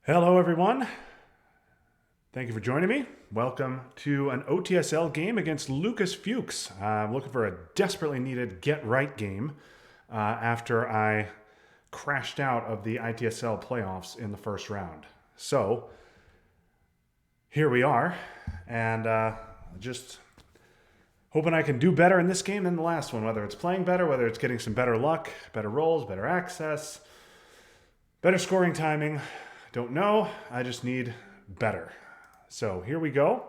Hello, everyone. Thank you for joining me. Welcome to an OTSL game against Lukas Fuchs. I'm looking for a desperately needed get-right game after I crashed out of the ITSL playoffs in the first round. So, here we are, and just hoping I can do better in this game than the last one, whether it's playing better, whether it's getting some better luck, better rolls, better access, better scoring timing. Don't know. I just need better. So here we go.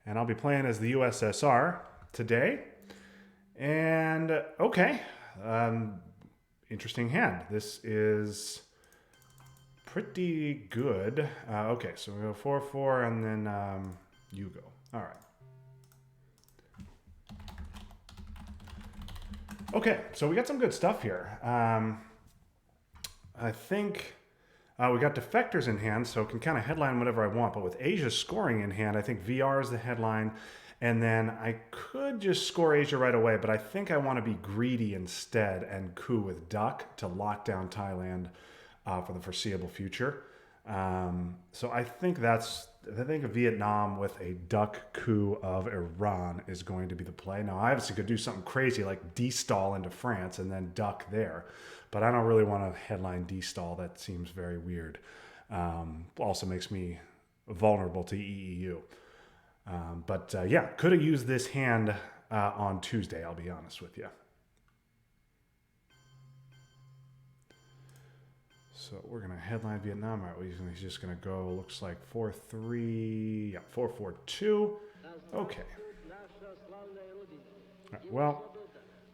And I'll be playing as the USSR today. And okay, interesting hand. This is pretty good. Okay, so we go 4-4 and then you go. All right. Okay, so we got some good stuff here. I think we got defectors in hand, so can kind of headline whatever I want. But with Asia scoring in hand, I think VR is the headline. And then I could just score Asia right away, but I think I want to be greedy instead and coup with Duck to lock down Thailand for the foreseeable future. So I think Vietnam with a Duck coup of Iran is going to be the play. Now, I obviously could do something crazy like de-stall into France and then Duck there, but I don't really want to headline de-stall. That seems very weird. Also makes me vulnerable to EEU. But yeah, could have used this hand on Tuesday, I'll be honest with you. So we're going to headline Vietnam. All right, he's just going to go, looks like 4-3, yeah, 4-4-2. Okay. All right, well,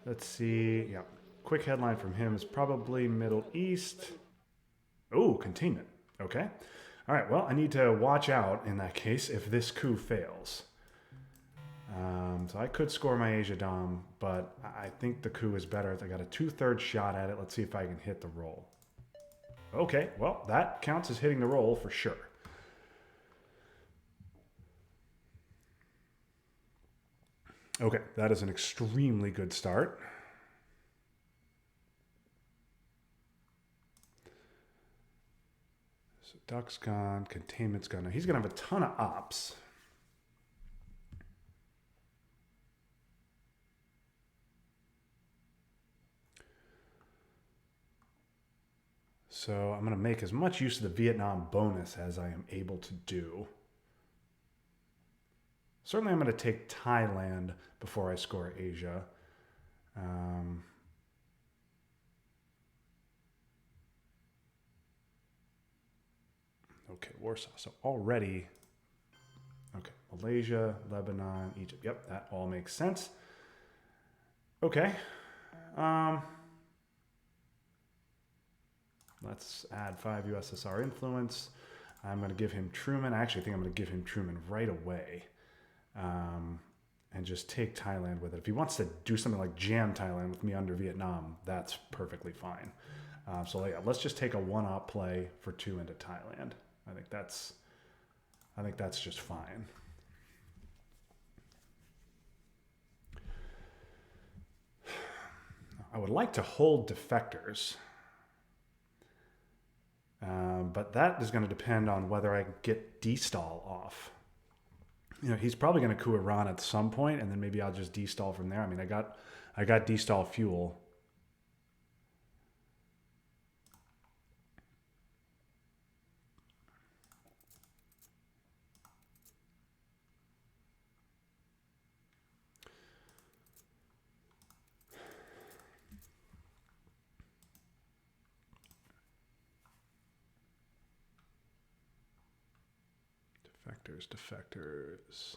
let's see. Yeah, quick headline from him is probably Middle East. Oh, containment. Okay. All right, well, I need to watch out in that case if this coup fails. So I could score my Asia Dom, but I think the coup is better. I got a 2/3 shot at it. Let's see if I can hit the roll. Okay, well, that counts as hitting the roll for sure. Okay, that is an extremely good start. So Duck's gone, containment's gone. Now he's going to have a ton of ops. So I'm going to make as much use of the Vietnam bonus as I am able to do. Certainly I'm going to take Thailand before I score Asia. Okay, Warsaw. So already, okay, Malaysia, Lebanon, Egypt. Yep, that all makes sense. Okay. Let's add 5 USSR influence. I'm going to give him Truman. I actually think I'm going to give him Truman right away. And just take Thailand with it. If he wants to do something like jam Thailand with me under Vietnam, that's perfectly fine. So yeah, let's just take a one-up play for 2 into Thailand. I think that's just fine. I would like to hold defectors, but that is going to depend on whether I get de-stall off. You know, he's probably going to coup Iran at some point, and then maybe I'll just de-stall from there. I mean, I got de-stall fuel. Defectors.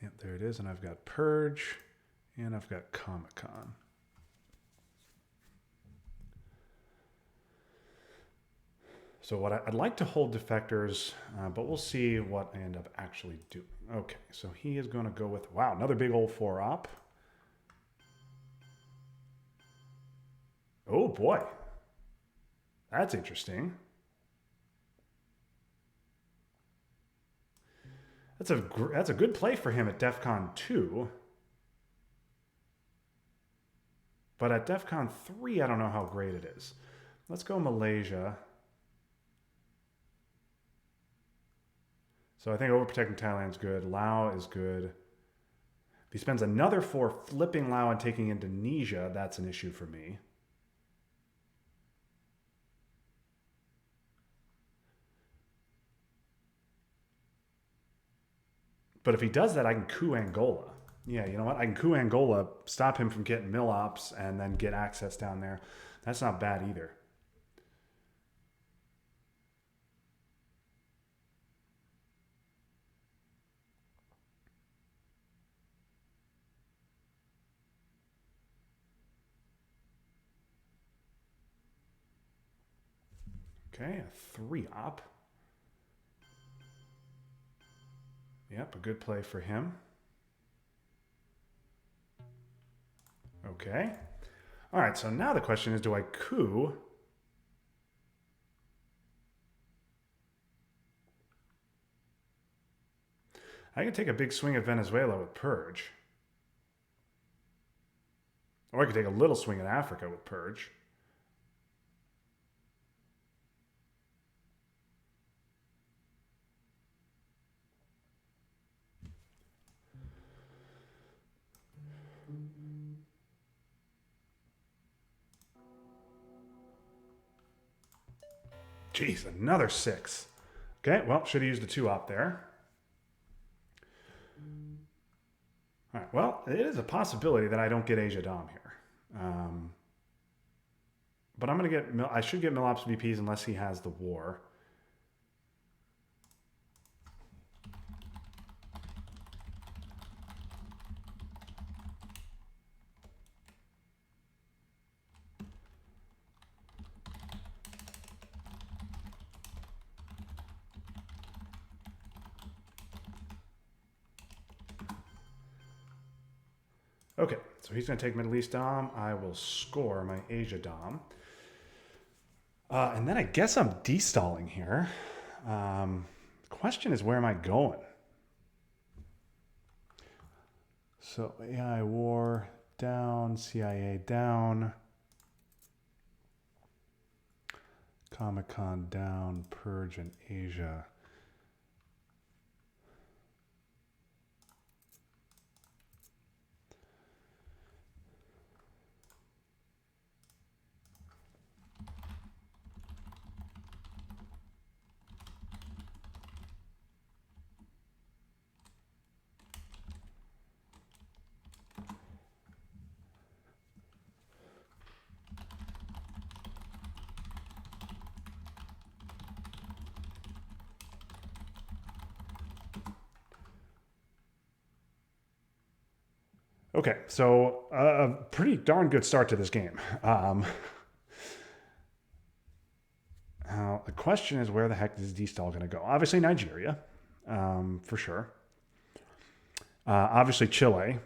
Yep, there it is. And I've got Purge, and I've got Comic Con. So what I'd like to hold defectors, but we'll see what I end up actually doing. Okay, so he is going to go with, wow, another big old 4-op. Oh boy, that's interesting. That's a good play for him at DEF CON 2. But at DEF CON 3, I don't know how great it is. Let's go Malaysia. So I think overprotecting Thailand's good. Laos is good. If he spends another 4 flipping Laos and taking Indonesia, that's an issue for me. But if he does that, I can coup Angola. Yeah, you know what? I can coup Angola, stop him from getting mill ops, and then get access down there. That's not bad either. Okay, a 3 op. Yep, a good play for him. Okay. All right, so now the question is, do I coup? I can take a big swing at Venezuela with Purge. Or I could take a little swing at Africa with Purge. Jeez, another 6. Okay, well, should have used the 2 op there. All right, well, it is a possibility that I don't get Asia Dom here. But I'm going to get, I should get Milops VPs unless he has the war. Okay, so he's going to take Middle East Dom. I will score my Asia Dom. And then I guess I'm destalling here. The question is, where am I going? So AI war down, CIA down, Comic-Con down, Purge in Asia. Okay, so a pretty darn good start to this game. The question is, where the heck is D-Stall going to go? Obviously Nigeria, for sure. Obviously Chile.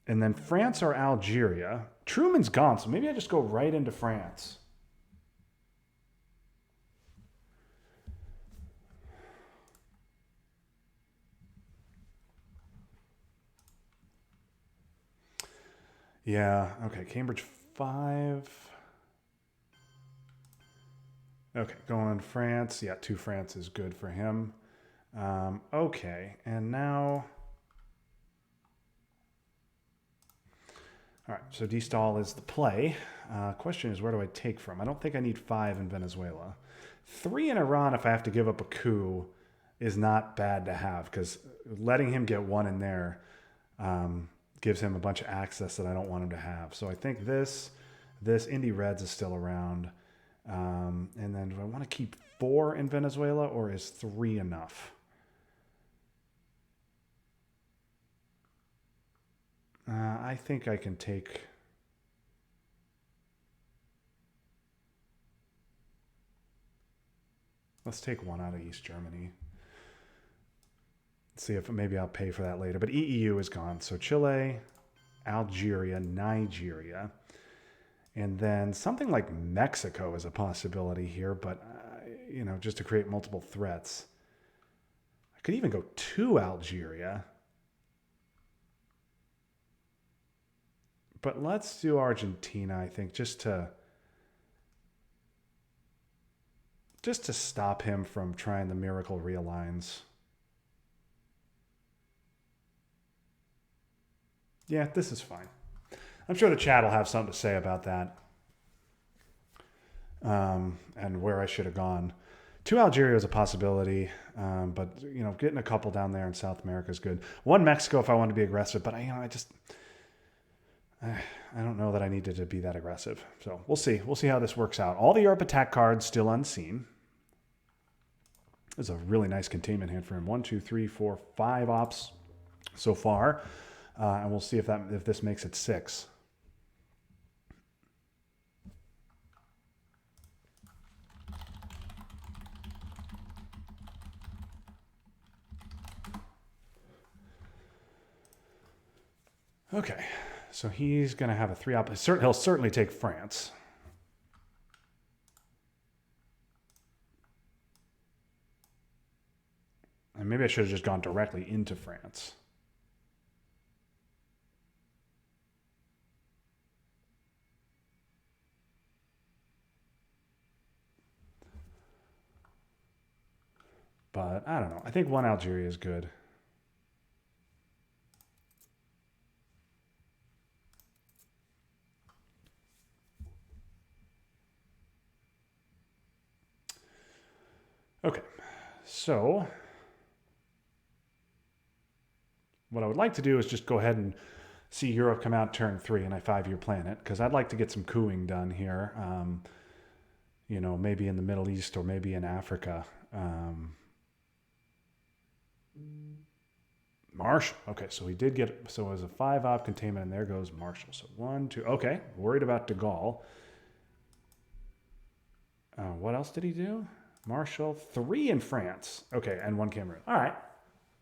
And then France or Algeria. Truman's gone, so maybe I just go right into France. Yeah, okay, Cambridge 5. Okay, going France. Yeah, 2 France is good for him. Okay, and now... All right, so D-Stall is the play. Question is, where do I take from? I don't think I need 5 in Venezuela. 3 in Iran, if I have to give up a coup, is not bad to have, because letting him get 1 in there gives him a bunch of access that I don't want him to have. So I think this Indy Reds is still around. And then do I want to keep 4 in Venezuela, or is 3 enough? I think I can take... Let's take 1 out of East Germany. See if maybe I'll pay for that later. But EEU is gone. So Chile, Algeria, Nigeria. And then something like Mexico is a possibility here. But, you know, just to create multiple threats. I could even go to Algeria. But let's do Argentina, I think, just to stop him from trying the miracle realigns. Yeah, this is fine. I'm sure the chat will have something to say about that. And where I should have gone. 2 Algeria is a possibility, but you know, getting a couple down there in South America is good. 1 Mexico if I want to be aggressive, but I don't know that I needed to be that aggressive. So we'll see. We'll see how this works out. All the Europe attack cards still unseen. This is a really nice containment hand for him. 1, 2, 3, 4, 5 ops so far, and we'll see if this makes it 6. Okay, so he's going to have a 3-op. He'll certainly take France. And maybe I should have just gone directly into France. But I don't know. I think 1 Algeria is good. Okay, so what I would like to do is just go ahead and see Europe come out turn 3 and I 5-year plan it, because I'd like to get some cooing done here. You know, maybe in the Middle East or maybe in Africa. Marshall. Okay, so he did get, so it was a 5-op containment, and there goes Marshall. So 1, 2, okay, worried about de Gaulle. What else did he do? Marshall, 3 in France. Okay, and 1 Cameroon. All right.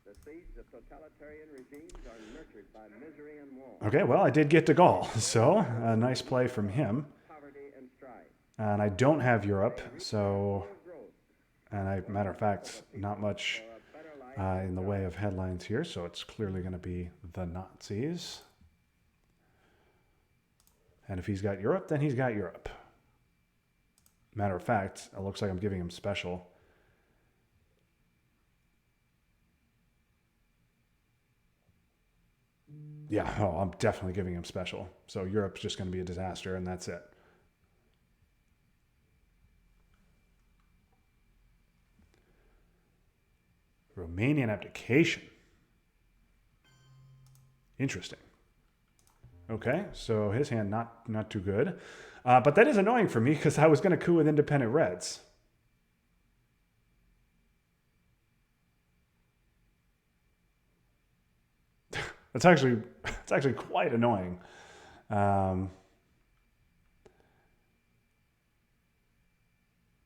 The seeds of totalitarian regimes are nurtured by misery and war. Okay, well, I did get de Gaulle, so a nice play from him. Poverty and strife. And I don't have Europe, so, and matter of fact, not much in the way of headlines here, so it's clearly going to be the Nazis. And if he's got Europe, then he's got Europe. Matter of fact, it looks like I'm giving him special. Yeah, oh, I'm definitely giving him special. So Europe's just going to be a disaster, and that's it. Romanian abdication. Interesting. Okay, so his hand not too good. But that is annoying for me because I was going to coup with independent Reds. It's actually quite annoying.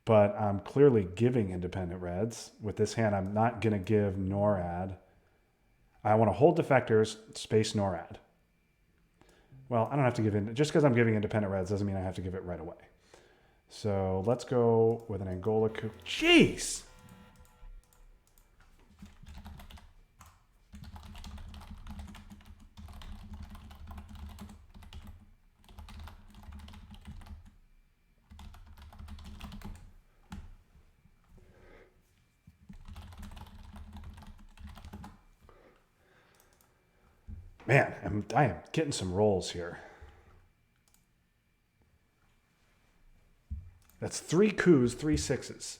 But I'm clearly giving independent Reds. With this hand, I'm not going to give NORAD. I want to hold defectors, space NORAD. Well, I don't have to give in. Just because I'm giving independent Reds doesn't mean I have to give it right away. So let's go with an Angola coup. Jeez! Man, I am getting some rolls here. That's 3 coups, 3 sixes.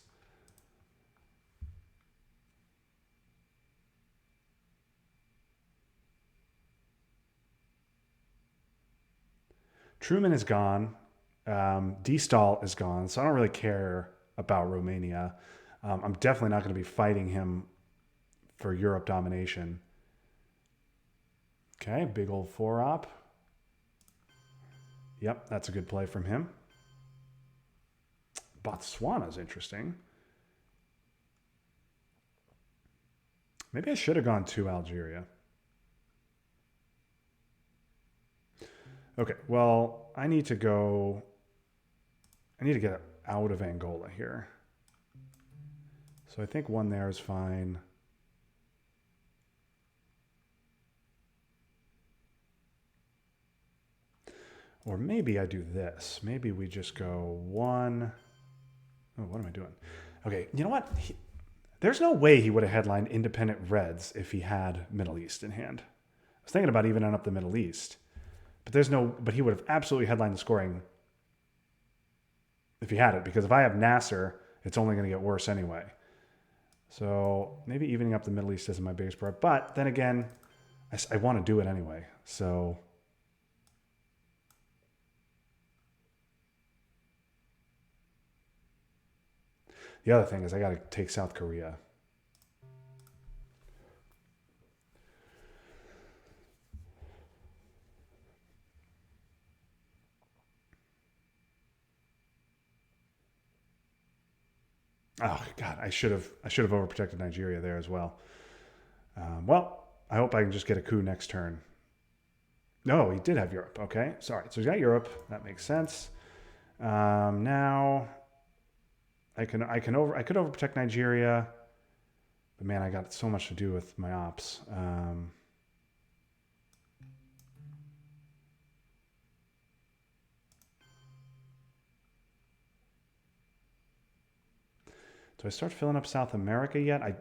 Truman is gone. D-Stall is gone, so I don't really care about Romania. I'm definitely not going to be fighting him for Europe domination. Okay, big old 4-op. Yep, that's a good play from him. Botswana's interesting. Maybe I should have gone to Algeria. Okay, well, I need to get out of Angola here. So I think 1 there is fine. Or maybe I do this. Maybe we just go 1. Oh, what am I doing? Okay, you know what? There's no way he would have headlined independent Reds if he had Middle East in hand. was thinking about evening up the Middle East. But he would have absolutely headlined the scoring if he had it, because if I have Nasser, it's only going to get worse anyway. So maybe evening up the Middle East isn't my biggest part. But then again, I want to do it anyway. So the other thing is I got to take South Korea. Oh God, I should have overprotected Nigeria there as well. Well, I hope I can just get a coup next turn. No, he did have Europe. Okay, sorry. So he's got Europe. That makes sense. Now I could overprotect Nigeria, but man, I got so much to do with my ops. Do I start filling up South America yet? Let's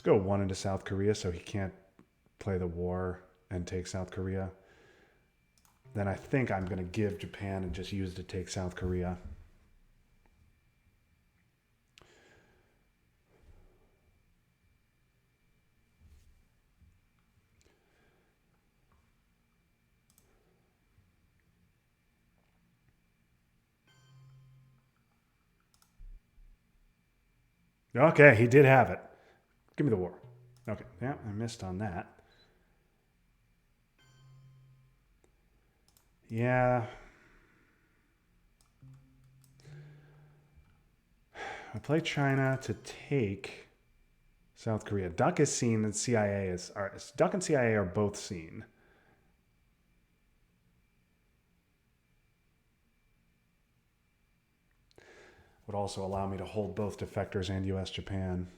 go one into South Korea so he can't play the war and take South Korea. Then I think I'm going to give Japan and just use it to take South Korea. Okay, he did have it. Give me the war. Okay, yeah, I missed on that. Yeah. I play China to take South Korea. Duck is seen and CIA is... Duck and CIA are both seen. Would also allow me to hold both defectors and US Japan.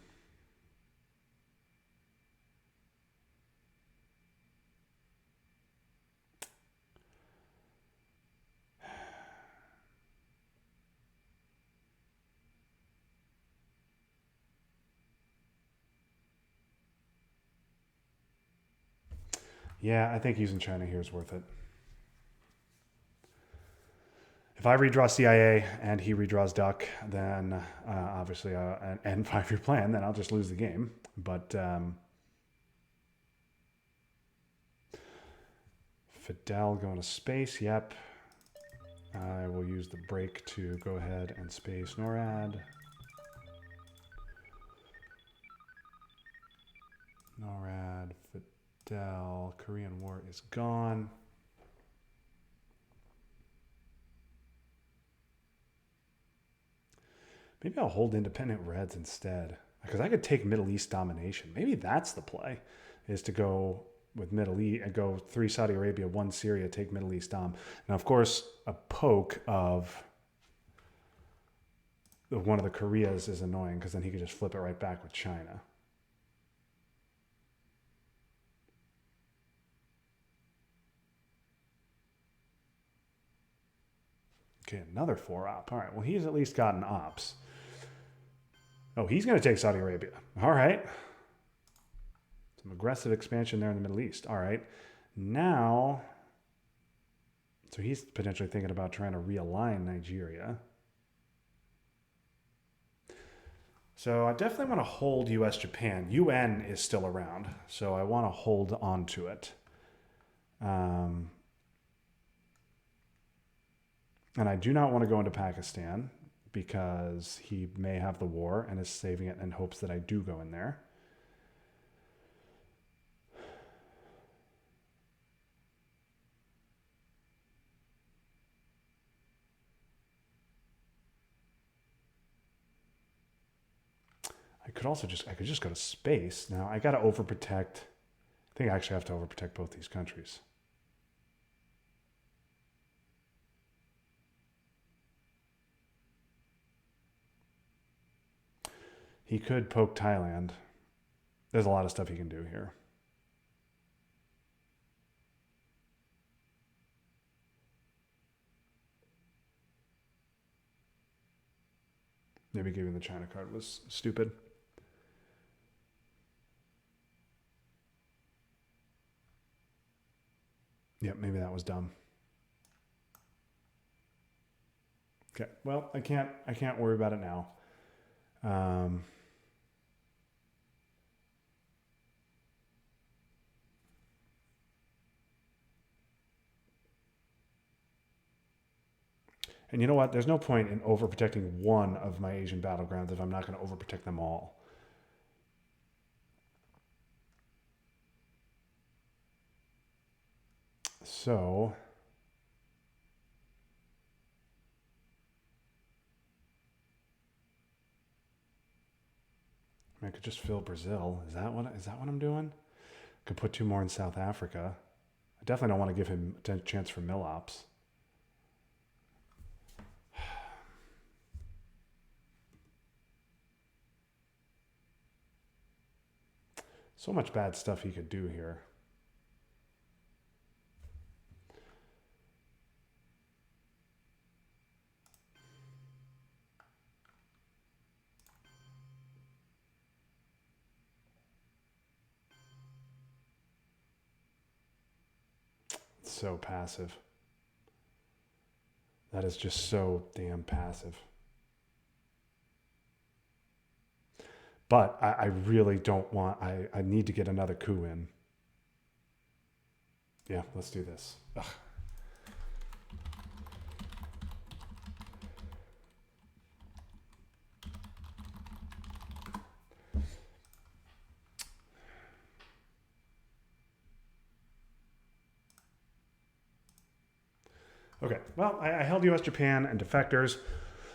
Yeah, I think using China here is worth it. If I redraw CIA and he redraws Duck, then obviously and 5-year plan, then I'll just lose the game. But Fidel going to space, yep. I will use the break to go ahead and space NORAD. NORAD, Fidel, Korean War is gone. Maybe I'll hold independent Reds instead, because I could take Middle East domination. Maybe that's the play, is to go with Middle East and go 3 Saudi Arabia, 1 Syria, take Middle East dom. Now, of course, a poke of one of the Koreas is annoying, because then he could just flip it right back with China. Okay, another 4 op. All right, well, he's at least gotten ops. Oh, he's going to take Saudi Arabia. All right. Some aggressive expansion there in the Middle East. All right. Now, so he's potentially thinking about trying to realign Nigeria. So I definitely want to hold US Japan. UN is still around, so I want to hold on to it. And I do not want to go into Pakistan, because he may have the war and is saving it in hopes that I do go in there. I could just go to space. Now I got to overprotect. I think I actually have to overprotect both these countries. He could poke Thailand. There's a lot of stuff he can do here. Maybe giving the China card was stupid. Yep, maybe that was dumb. Okay, well, I can't worry about it now. And you know what? There's no point in overprotecting one of my Asian battlegrounds if I'm not going to overprotect them all. So I could just fill Brazil. Is that what I'm doing? Could put 2 more in South Africa. I definitely don't want to give him a chance for mill ops. So much bad stuff he could do here. So passive. That is just so damn passive. But I really don't want, I need to get another coup in. Yeah, let's do this. Ugh. Okay, well, I held US Japan and Defectors.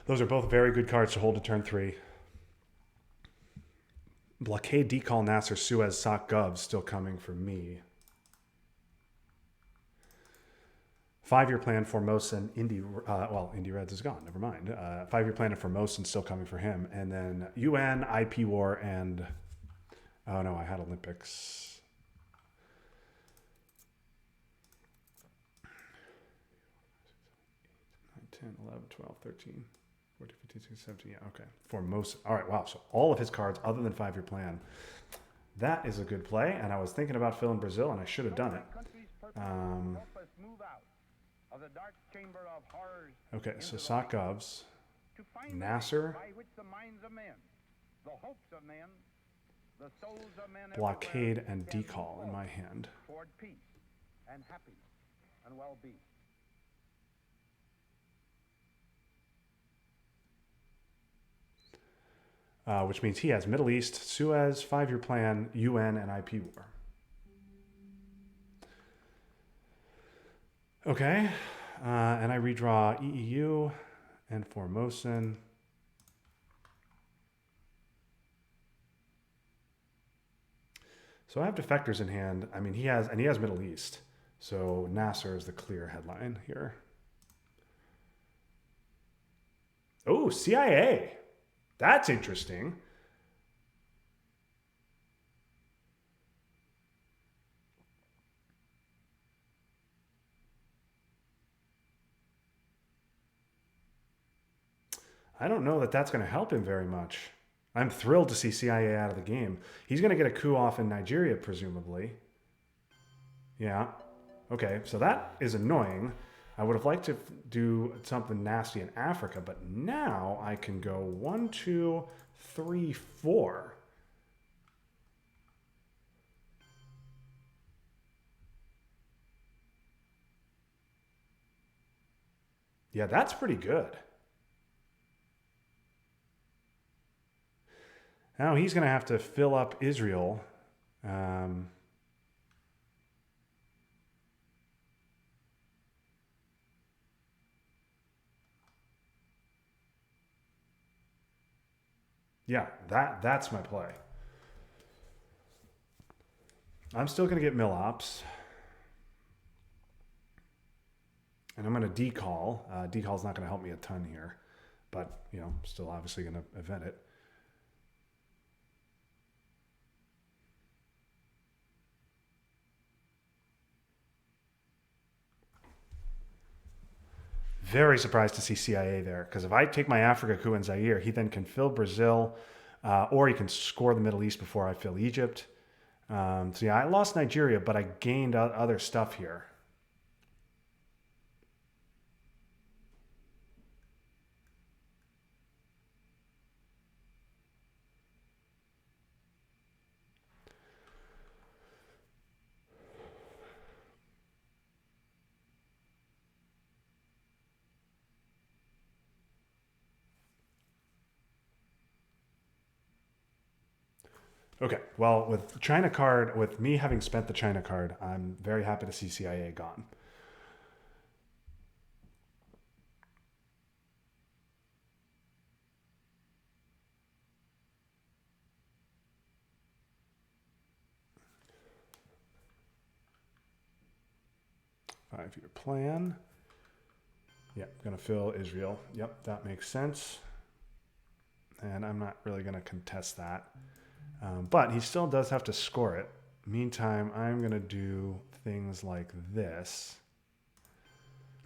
Those are both very good cards to hold to turn 3. Blockade, Decall, Nasser, Suez, Sock, Gov still coming for me. 5-year plan for Formosan, Indy Reds is gone, never mind. 5-year plan for Formosan still coming for him. And then UN, IP War, and, oh no, I had Olympics. 10, 11, 12, 13, 14, 15, 16, 17, yeah, okay. Formosan. All right, wow, so all of his cards other than 5-year plan. That is a good play, and I was thinking about filling Brazil, and I should have done it. Okay, so Sock Govs, Nasser, Blockade, and Decall in my hand. Which means he has Middle East, Suez, 5-year plan, UN, and IP War. Okay, and I redraw EEU and Formosan. So I have Defectors in hand. I mean, he has Middle East. So Nasser is the clear headline here. Oh, CIA. That's interesting. I don't know that that's going to help him very much. I'm thrilled to see CIA out of the game. He's going to get a coup off in Nigeria, presumably. Yeah. Okay, so that is annoying. I would have liked to do something nasty in Africa, but now I can go 1, 2, 3, 4. Yeah, that's pretty good. Now he's going to have to fill up Israel. Yeah, that's my play. I'm still going to get mill ops. And I'm going to decall. Decall's not going to help me a ton here. But, you know, still obviously going to event it. Very surprised to see CIA there, because if I take my Africa coup in Zaire, he then can fill Brazil, or he can score the Middle East before I fill Egypt. So yeah, I lost Nigeria, but I gained other stuff here. Okay, well, with China card, with me having spent the China card, I'm very happy to see CIA gone. Five-year plan. Yep, gonna fill Israel. Yep, that makes sense. And I'm not really gonna contest that. But he still does have to score it. Meantime, I'm gonna do things like this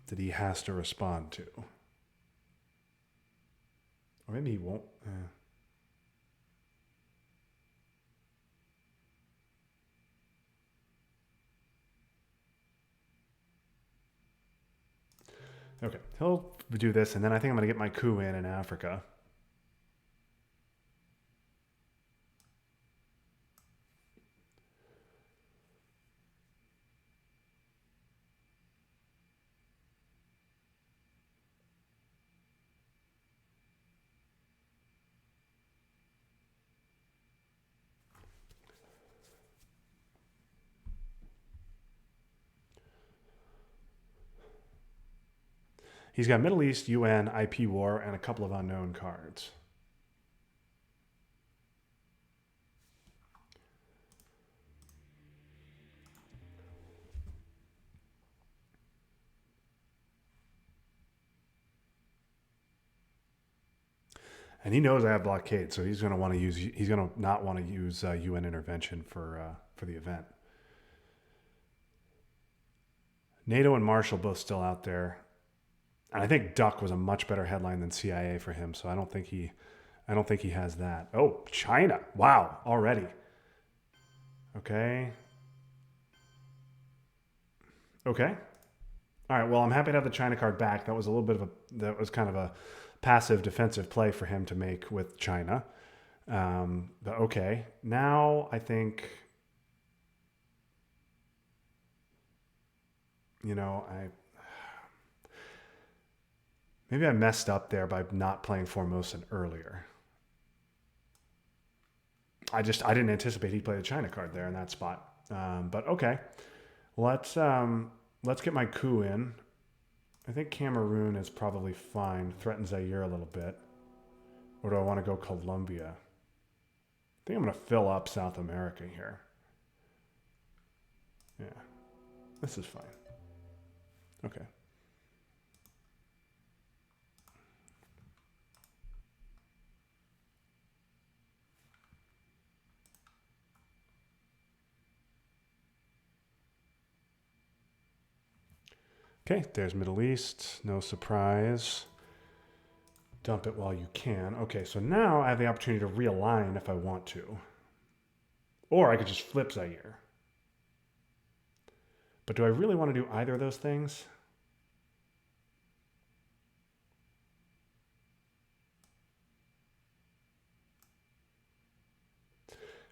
that he has to respond to. Or maybe he won't. Okay, he'll do this, and then I think I'm gonna get my coup in Africa. He's got Middle East, UN, IP war, and a couple of unknown cards. And he knows I have blockade, so he's going to want to use. He's going to not want to use UN intervention for the event. NATO and Marshall both still out there, and I think Duck was a much better headline than CIA for him. So I don't think he has that. Oh, China! Wow, already. Okay. Okay. All right. Well, I'm happy to have the China card back. That was a little bit of a. That was kind of a passive defensive play for him to make with China. But okay, now I think, I maybe I messed up there by not playing Formosan earlier. I didn't anticipate he'd play the China card there in that spot. But okay, let's let's get my coup in. I think Cameroon is probably fine. Threatens Zaire a little bit. Or do I want to go Colombia? I think I'm going to fill up South America here. Yeah, this is fine. Okay. Okay, there's Middle East. No surprise. Dump it while you can. Okay, so now I have the opportunity to realign if I want to. Or I could just flip Zaire. But do I really want to do either of those things?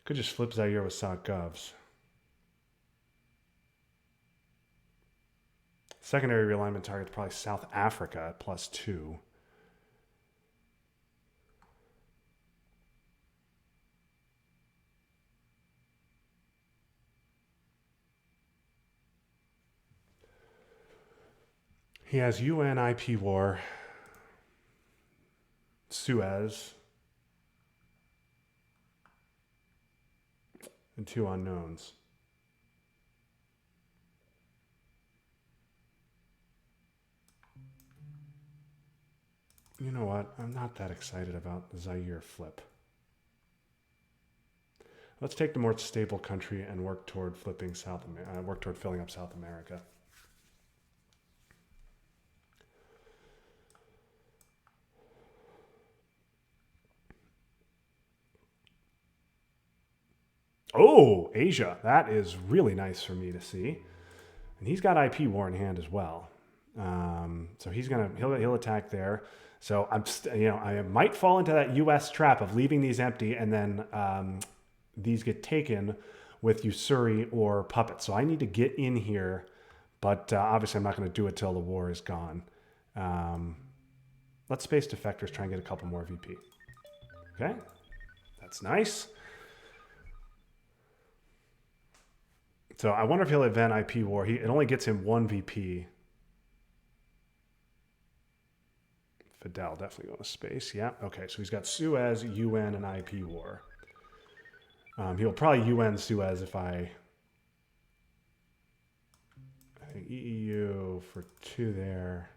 Could just flip Zaire with South Govs. Secondary realignment target's probably South Africa at +2. He has UN IP war, Suez, and two unknowns. You know what? I'm not that excited about the Zaire flip. Let's take the more stable country and work toward flipping work toward filling up South America. Oh, Asia. That is really nice for me to see. And he's got IP war in hand as well. So he'll attack there. So I might fall into that U.S. trap of leaving these empty, and then these get taken with Usuri or puppets. So I need to get in here, but obviously I'm not going to do it till the war is gone. Let's space defectors try and get a couple more VP. Okay, that's nice. So I wonder if he'll event IP war. It only gets him one VP. Fidel definitely going to space. Yeah. Okay. So he's got Suez, UN, and IP war. He'll probably UN Suez if I think EU for 2 there.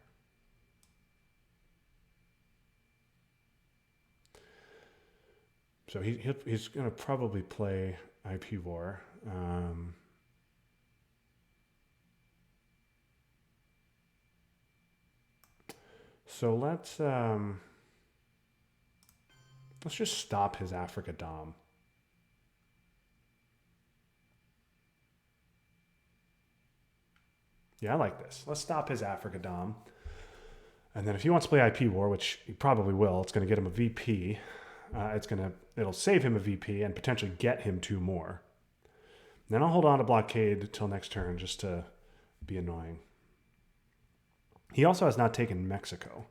So he's going to probably play IP war. So let's just stop his Africa Dom. Yeah, I like this. Let's stop his Africa Dom. And then if he wants to play IP war, which he probably will, it's going to get him a VP. It'll save him a VP and potentially get him 2 more. And then I'll hold on to blockade till next turn just to be annoying. He also has not taken Mexico.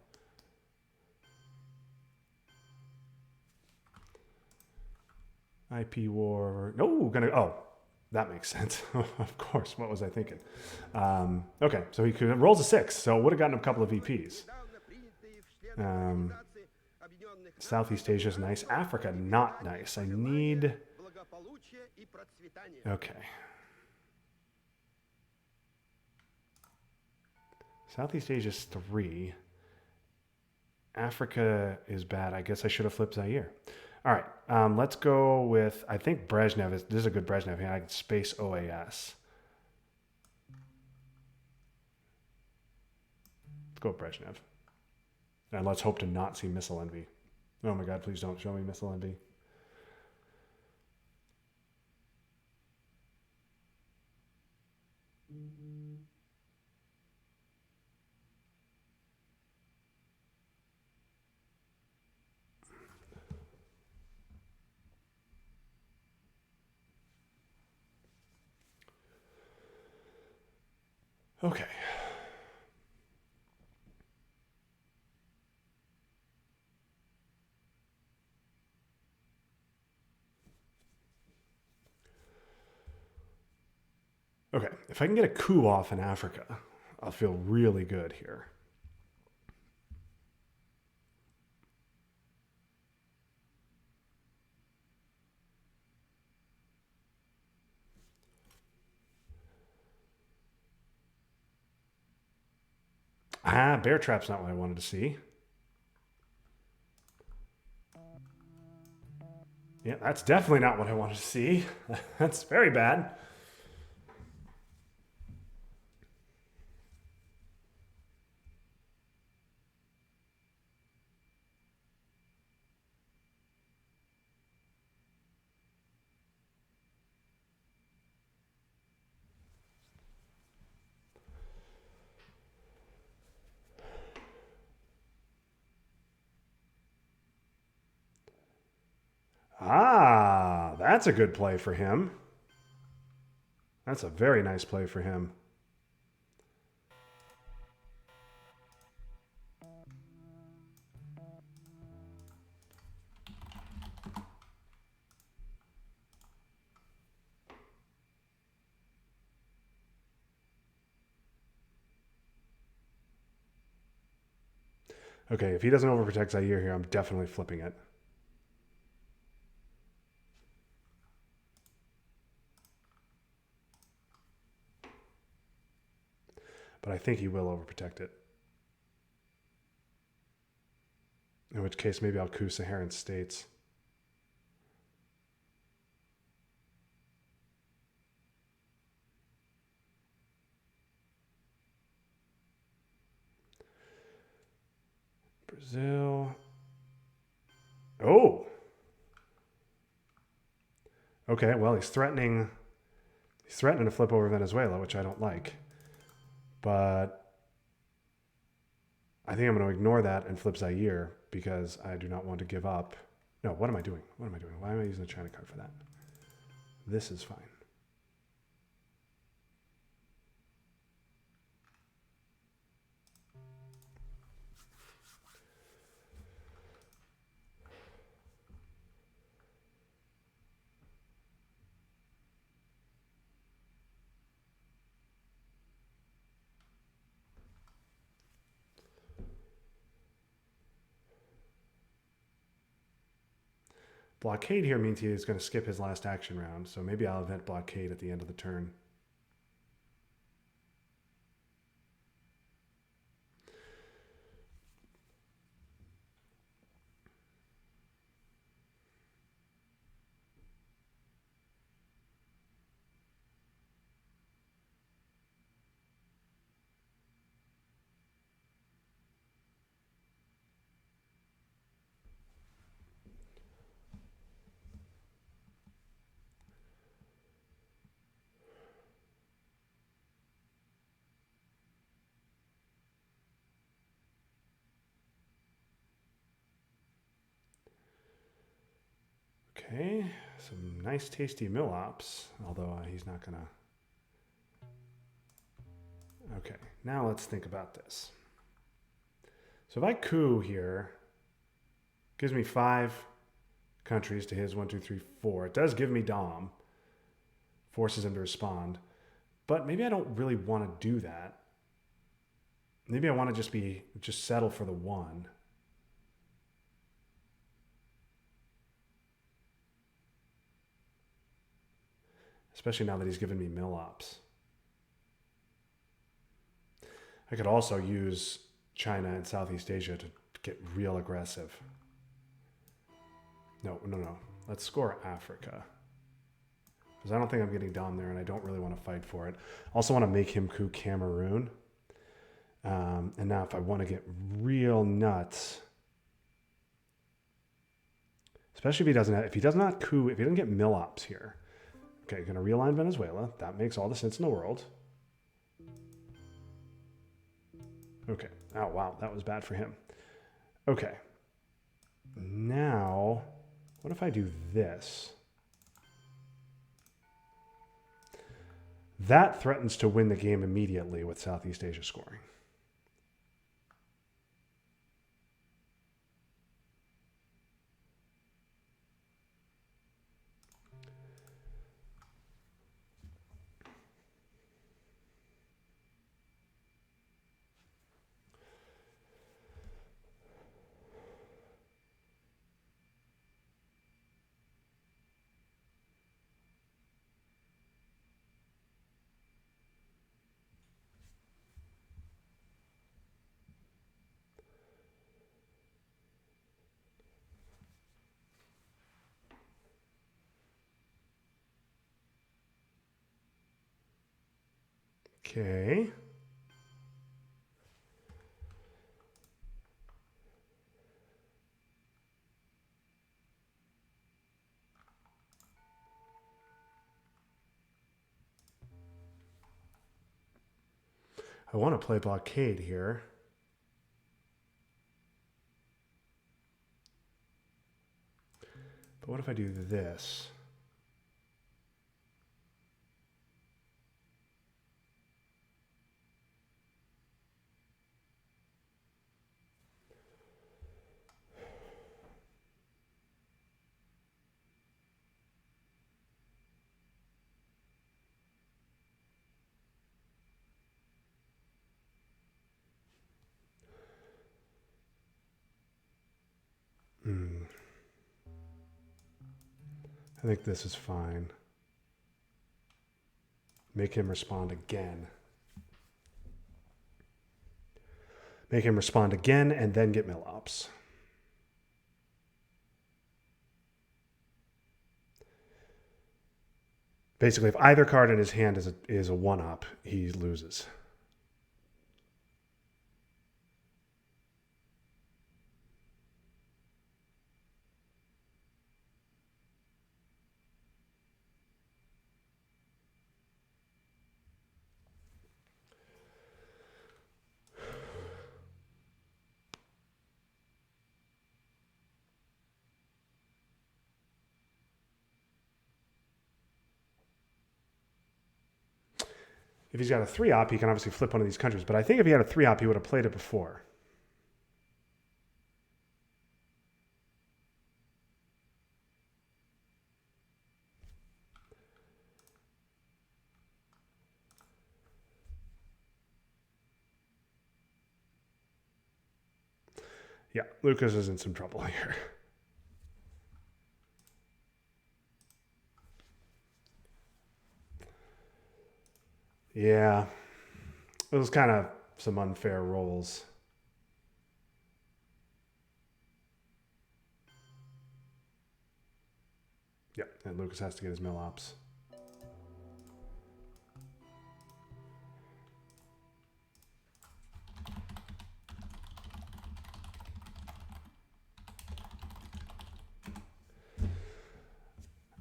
IP war. No, that makes sense. Of course. What was I thinking? Okay, so he rolls a 6, so would have gotten a couple of VPs. Southeast Asia is nice. Africa, not nice. I need... Okay. Southeast Asia is 3. Africa is bad. I guess I should have flipped Zaire. All right. Let's go with, I think Brezhnev this is a good Brezhnev. Yeah, I can space OAS. Let's go with Brezhnev. And let's hope to not see missile envy. Oh my God, please don't show me missile envy. Okay. Okay, if I can get a coup off in Africa, I'll feel really good here. Bear trap's not what I wanted to see. Yeah, that's definitely not what I wanted to see. That's very bad. That's a good play for him. That's a very nice play for him. Okay, if he doesn't overprotect Zaire here, I'm definitely flipping it. But I think he will overprotect it. In which case, maybe I'll coup Saharan states. Brazil. Oh. Okay, well, he's threatening to flip over Venezuela, which I don't like. But I think I'm going to ignore that and flip Zaire because I do not want to give up. No, what am I doing? What am I doing? Why am I using the China card for that? This is fine. Blockade here means he is going to skip his last action round, so maybe I'll event blockade at the end of the turn. Okay, some nice tasty mill ops, although he's not gonna. Okay, now let's think about this. So if I coup here, gives me 5 countries to his 1, 2, 3, 4. It does give me Dom, forces him to respond, but maybe I don't really want to do that. Maybe I want to just settle for the 1. Especially now that he's given me mill ops. I could also use China and Southeast Asia to get real aggressive. No. Let's score Africa. Because I don't think I'm getting Dom there, and I don't really want to fight for it. Also want to make him coup Cameroon. And now if I want to get real nuts, especially if he does not coup, if he doesn't get mill ops here. Okay, going to realign Venezuela. That makes all the sense in the world. Okay. Oh, wow. That was bad for him. Okay. Now, what if I do this? That threatens to win the game immediately with Southeast Asia scoring. Okay. I want to play blockade here. But what if I do this? I think this is fine. Make him respond again. Make him respond again and then get mill ops. Basically, if either card in his hand is a 1-up, he loses. If he's got a 3-op, he can obviously flip one of these countries. But I think if he had a 3-op, he would have played it before. Yeah, Lukas is in some trouble here. Yeah, it was kind of some unfair rolls. Yeah, and Lukas has to get his mill ops.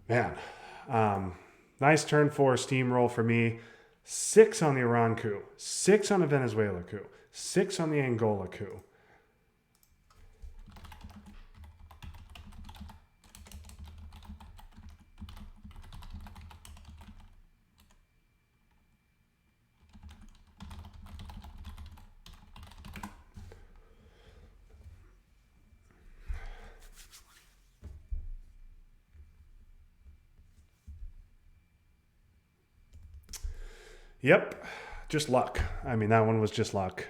Man, nice turn 4 steamroll for me. 6 on the Iran coup, 6 on the Venezuela coup, 6 on the Angola coup. Yep, just luck. I mean, that one was just luck.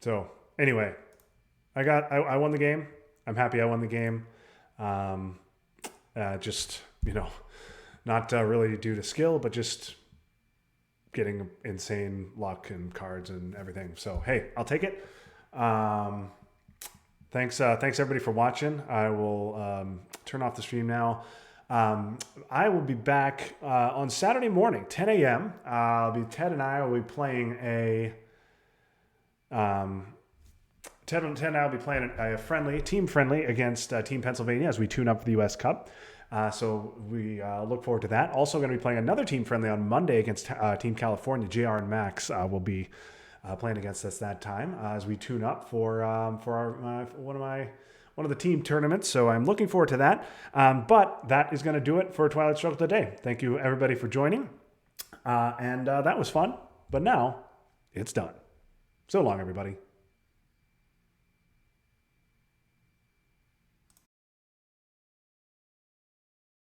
So anyway, I won the game. I'm happy I won the game. Just, not really due to skill, but just getting insane luck and cards and everything. So, hey, I'll take it. Thanks everybody for watching. I will turn off the stream now. I will be back on Saturday morning, 10 a.m. Ted and I will be playing Ted and I will be playing a team friendly against Team Pennsylvania as we tune up for the U.S. Cup. So we look forward to that. Also going to be playing another team friendly on Monday against Team California. JR and Max will be playing against us that time as we tune up for our one of the team tournaments. So I'm looking forward to that. But that is going to do it for Twilight Stroke of the Day. Thank you everybody for joining. And that was fun. But now it's done. So long, everybody.